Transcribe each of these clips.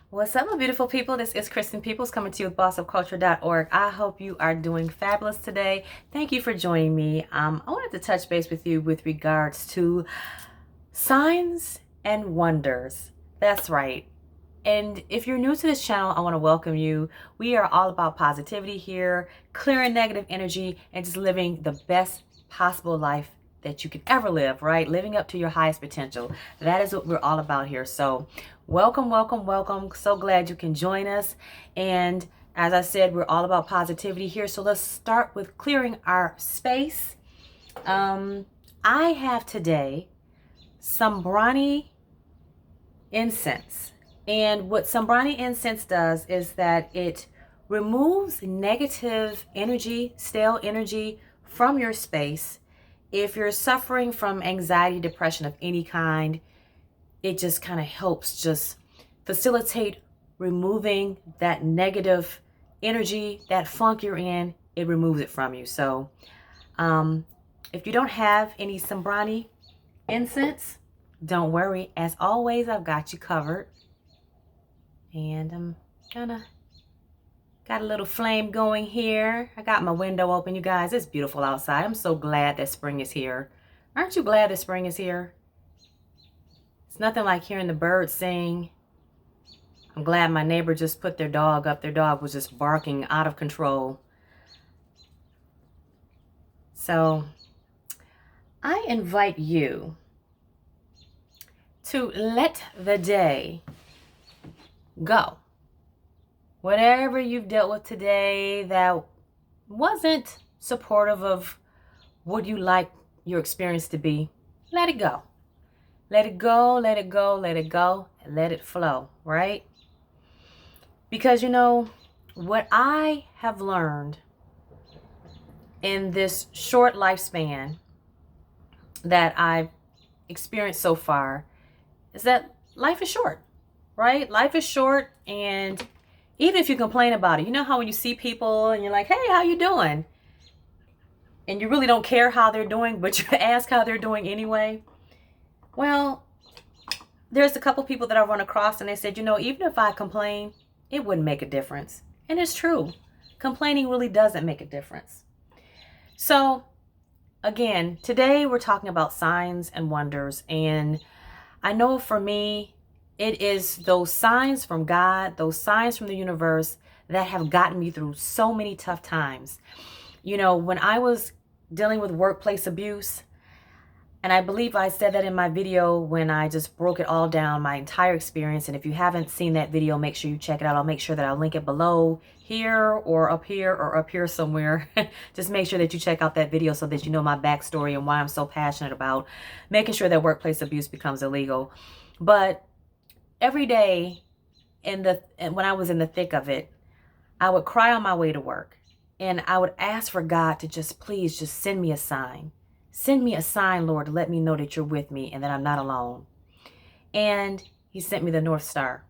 What's up, my beautiful people? This is Kristen Peoples coming to you with bossofculture.org. I hope you are doing fabulous today. Thank you for joining me. I wanted to touch base with you with regards to signs and wonders. That's right. And if you're new to this channel, I want to welcome you. We are all about positivity here, clearing negative energy, and just living the best possible life that you could ever live, right? Living up to your highest potential. That is what we're all about here. So welcome, welcome, welcome. So glad you can join us. And as I said, we're all about positivity here. So let's start with clearing our space. I have today some Brahmi incense. And what Sambrani incense does is that it removes negative energy, stale energy from your space. If you're suffering from anxiety, depression of any kind, it just kind of helps just facilitate removing that negative energy, that funk you're in. It removes it from you. So if you don't have any Sambrani incense, don't worry. As always, I've got you covered. And I'm got a little flame going here. I got my window open, you guys. It's beautiful outside. I'm so glad that spring is here. Aren't you glad that spring is here? It's nothing like hearing the birds sing. I'm glad my neighbor just put their dog up. Their dog was just barking out of control. So I invite you to let the day go. Whatever you've dealt with today that wasn't supportive of what you like your experience to be, let it go. Let it go, let it go, let it go, and let it flow, right? Because you know, what I have learned in this short lifespan that I've experienced so far is that life is short. Right? Life is short, and even if you complain about it, you know how when you see people and you're like, hey, how you doing? And you really don't care how they're doing, but you ask how they're doing anyway. Well, there's a couple people that I run across and they said, you know, even if I complain, it wouldn't make a difference. And it's true. Complaining really doesn't make a difference. So again, today we're talking about signs and wonders. And I know for me, it is those signs from God, those signs from the universe that have gotten me through so many tough times. You know, when I was dealing with workplace abuse, and I believe I said that in my video when I just broke it all down, my entire experience. And if you haven't seen that video, make sure you check it out. I'll make sure that I'll link it below here or up here somewhere. Just make sure that you check out that video so that you know my backstory and why I'm so passionate about making sure that workplace abuse becomes illegal. But every day when I was in the thick of it, I would cry on my way to work and I would ask for God to just please just send me a sign. Send me a sign, Lord, to let me know that you're with me and that I'm not alone. And he sent me the North Star.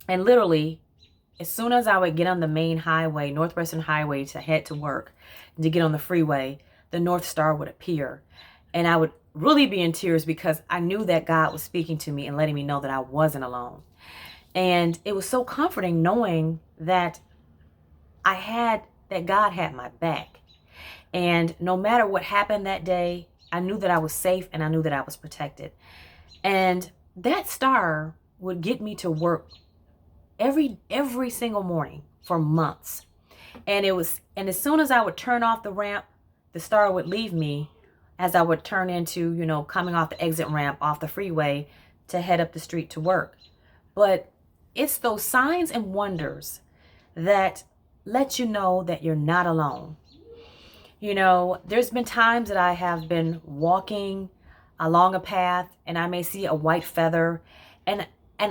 And literally, as soon as I would get on the main highway, Northwestern Highway, to head to work and to get on the freeway, the North Star would appear. And I would really be in tears because I knew that God was speaking to me and letting me know that I wasn't alone. And it was so comforting knowing that God had my back. And no matter what happened that day, I knew that I was safe and I knew that I was protected. And that star would get me to work every single morning for months. And as soon as I would turn off the ramp, the star would leave me as I would turn into, you know, coming off the exit ramp off the freeway to head up the street to work. But it's those signs and wonders that let you know that you're not alone. You know, there's been times that I have been walking along a path and I may see a white feather. And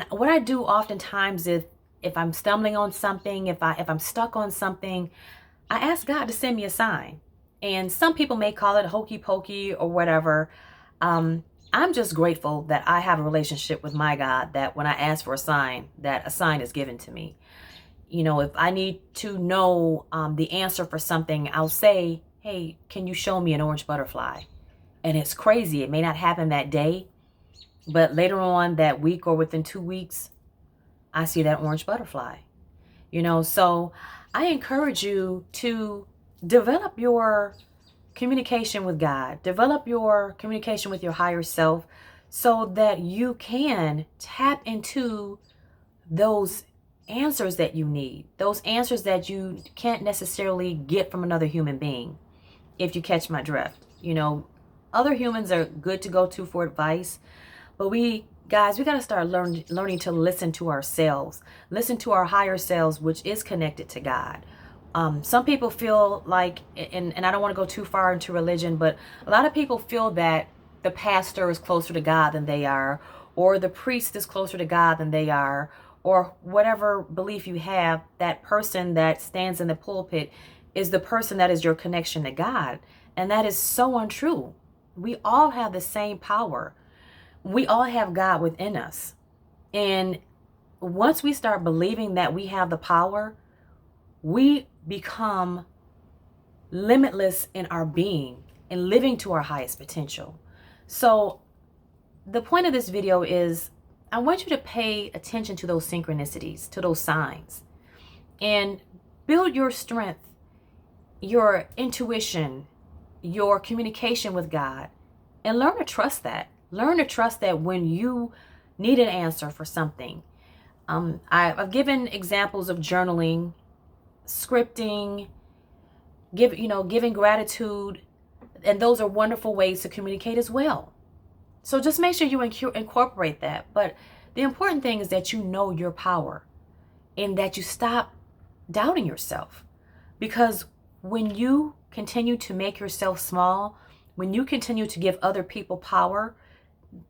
what I do oftentimes is if I'm stumbling on something, if I'm stuck on something, I ask God to send me a sign. And some people may call it hokey pokey or whatever. I'm just grateful that I have a relationship with my God, that when I ask for a sign, that a sign is given to me. You know, if I need to know the answer for something, I'll say, hey, can you show me an orange butterfly? And it's crazy. It may not happen that day, but later on that week or within 2 weeks, I see that orange butterfly. So I encourage you to develop your communication with God, develop your communication with your higher self so that you can tap into those answers that you need, those answers that you can't necessarily get from another human being, if you catch my drift. Other humans are good to go to for advice, but we got to start learning to listen to ourselves, listen to our higher selves, which is connected to God. Some people feel like, and I don't want to go too far into religion, but a lot of people feel that the pastor is closer to God than they are, or the priest is closer to God than they are, or whatever belief you have, that person that stands in the pulpit is the person that is your connection to God. And that is so untrue. We all have the same power. We all have God within us. And once we start believing that we have the power, we become limitless in our being and living to our highest potential. So the point of this video is I want you to pay attention to those synchronicities, to those signs, and build your strength, your intuition, your communication with God, and learn to trust that. Learn to trust that when you need an answer for something. I've given examples of journaling, scripting, giving gratitude, and those are wonderful ways to communicate as well. So just make sure you incorporate that. But the important thing is that you know your power and that you stop doubting yourself. Because when you continue to make yourself small, when you continue to give other people power,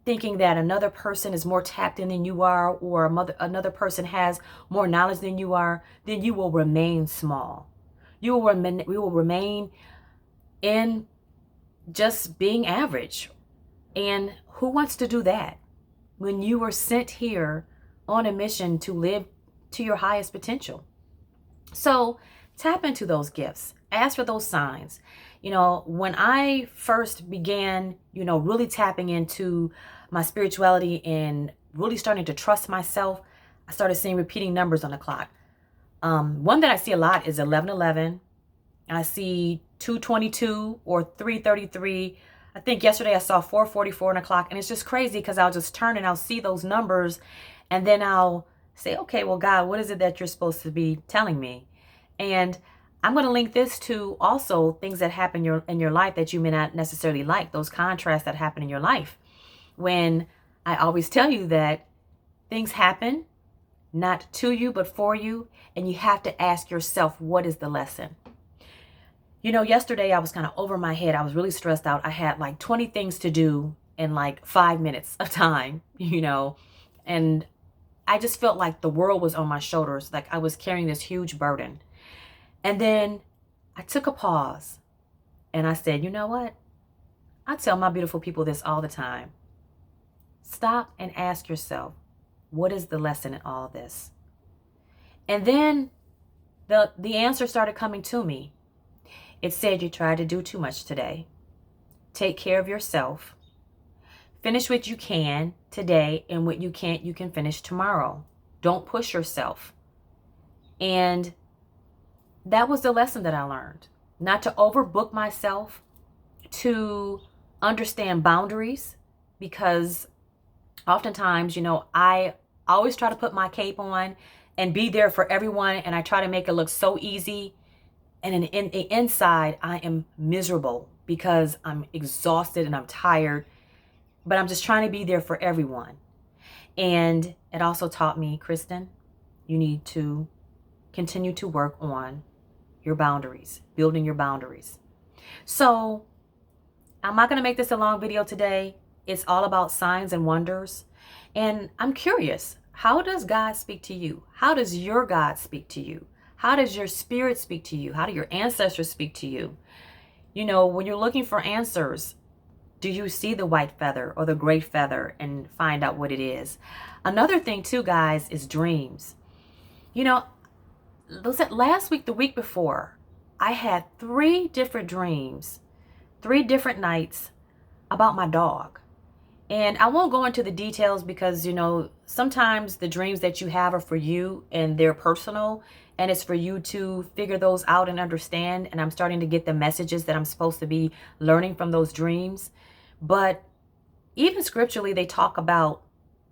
thinking that another person is more tapped in than you are, or another person has more knowledge than you are, then you will remain small. We will remain in just being average. And who wants to do that when you were sent here on a mission to live to your highest potential? So tap into those gifts. Ask for those signs. When I first began, really tapping into my spirituality and really starting to trust myself, I started seeing repeating numbers on the clock. One that I see a lot is 1111. I see 222 or 333. I think yesterday I saw 444 on the clock, and it's just crazy because I'll just turn and I'll see those numbers, and then I'll say, okay, well, God, what is it that you're supposed to be telling me? And I'm going to link this to also things that happen in your life that you may not necessarily like, those contrasts that happen in your life. When I always tell you that things happen not to you, but for you, and you have to ask yourself, what is the lesson? Yesterday I was kind of over my head. I was really stressed out. I had like 20 things to do in like 5 minutes of time, and I just felt like the world was on my shoulders. Like I was carrying this huge burden. And then I took a pause and I said, you know what? I tell my beautiful people this all the time. Stop and ask yourself, what is the lesson in all of this? And then the answer started coming to me. It said, you tried to do too much today. Take care of yourself. Finish what you can today, and what you can't, you can finish tomorrow. Don't push yourself. And that was the lesson that I learned. Not to overbook myself, to understand boundaries, because oftentimes, I always try to put my cape on and be there for everyone, and I try to make it look so easy. And in the inside, I am miserable because I'm exhausted and I'm tired, but I'm just trying to be there for everyone. And it also taught me, Kristen, you need to continue to work on your boundaries, building your boundaries. So I'm not going to make this a long video today. It's all about signs and wonders. And I'm curious, how does God speak to you? How does your God speak to you? How does your spirit speak to you? How do your ancestors speak to you? When you're looking for answers, do you see the white feather or the gray feather and find out what it is? Another thing too, guys, is dreams. Last week, the week before, I had 3 different dreams, 3 different nights about my dog. And I won't go into the details because, you know, sometimes the dreams that you have are for you and they're personal, and it's for you to figure those out and understand. And I'm starting to get the messages that I'm supposed to be learning from those dreams. But even scripturally, they talk about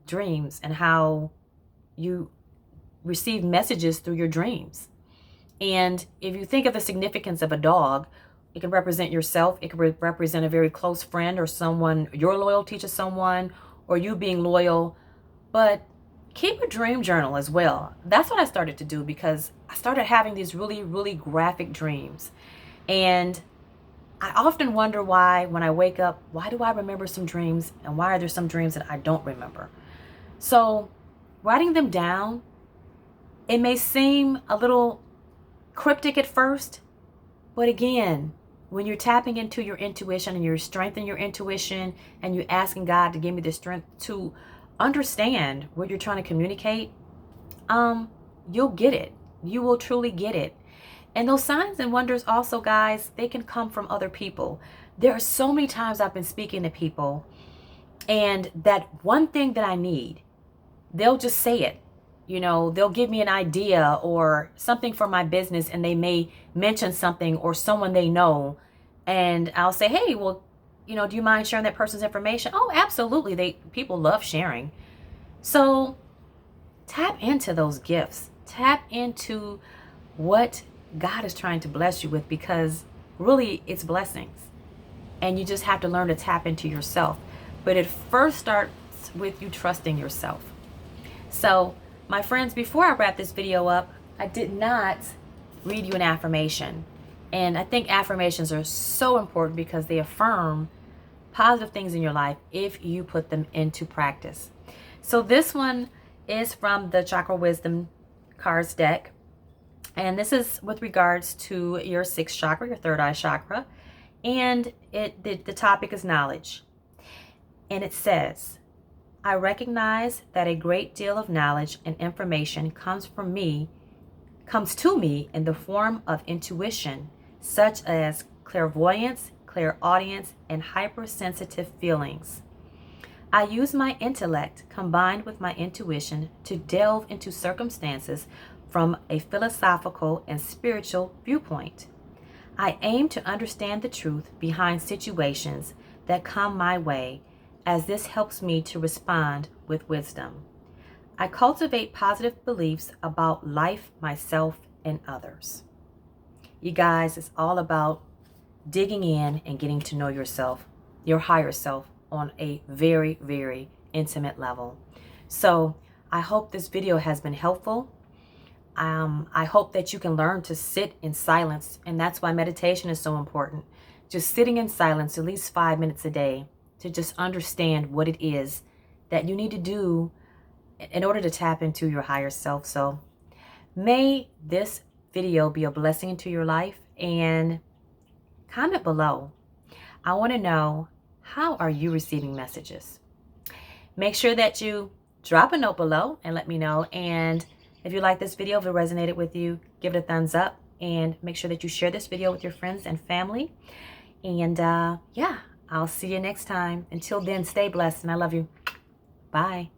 dreams and how you receive messages through your dreams. And if you think of the significance of a dog, it can represent yourself. It can represent a very close friend or someone, your loyalty to someone, or you being loyal. But keep a dream journal as well. That's what I started to do because I started having these really, really graphic dreams. And I often wonder why, when I wake up, why do I remember some dreams and why are there some dreams that I don't remember? So writing them down, it may seem a little cryptic at first, but again, when you're tapping into your intuition and you're strengthening your intuition and you're asking God to give me the strength to understand what you're trying to communicate, you'll get it. You will truly get it. And those signs and wonders also, guys, they can come from other people. There are so many times I've been speaking to people and that one thing that I need, they'll just say it. You know, they'll give me an idea or something for my business and they may mention something or someone they know. And I'll say, hey, well, you know, do you mind sharing that person's information? Oh, absolutely. People love sharing. So tap into those gifts. Tap into what God is trying to bless you with, because really it's blessings. And you just have to learn to tap into yourself. But it first starts with you trusting yourself. So my friends, before I wrap this video up, I did not read you an affirmation. And I think affirmations are so important because they affirm positive things in your life if you put them into practice. So this one is from the Chakra Wisdom cards deck. And this is with regards to your sixth chakra, your third eye chakra. And the topic is knowledge. And it says, I recognize that a great deal of knowledge and information comes to me in the form of intuition, such as clairvoyance, clairaudience, and hypersensitive feelings. I use my intellect combined with my intuition to delve into circumstances from a philosophical and spiritual viewpoint. I aim to understand the truth behind situations that come my way, as this helps me to respond with wisdom. I cultivate positive beliefs about life, myself, and others. You guys, it's all about digging in and getting to know yourself, your higher self, on a very, very intimate level. So I hope this video has been helpful. I hope that you can learn to sit in silence, and that's why meditation is so important. Just sitting in silence at least 5 minutes a day to just understand what it is that you need to do in order to tap into your higher self. So may this video be a blessing into your life, and comment below. I want to know, how are you receiving messages? Make sure that you drop a note below and let me know. And if you like this video, if it resonated with you, give it a thumbs up, and make sure that you share this video with your friends and family. And yeah, I'll see you next time. Until then, stay blessed, and I love you. Bye.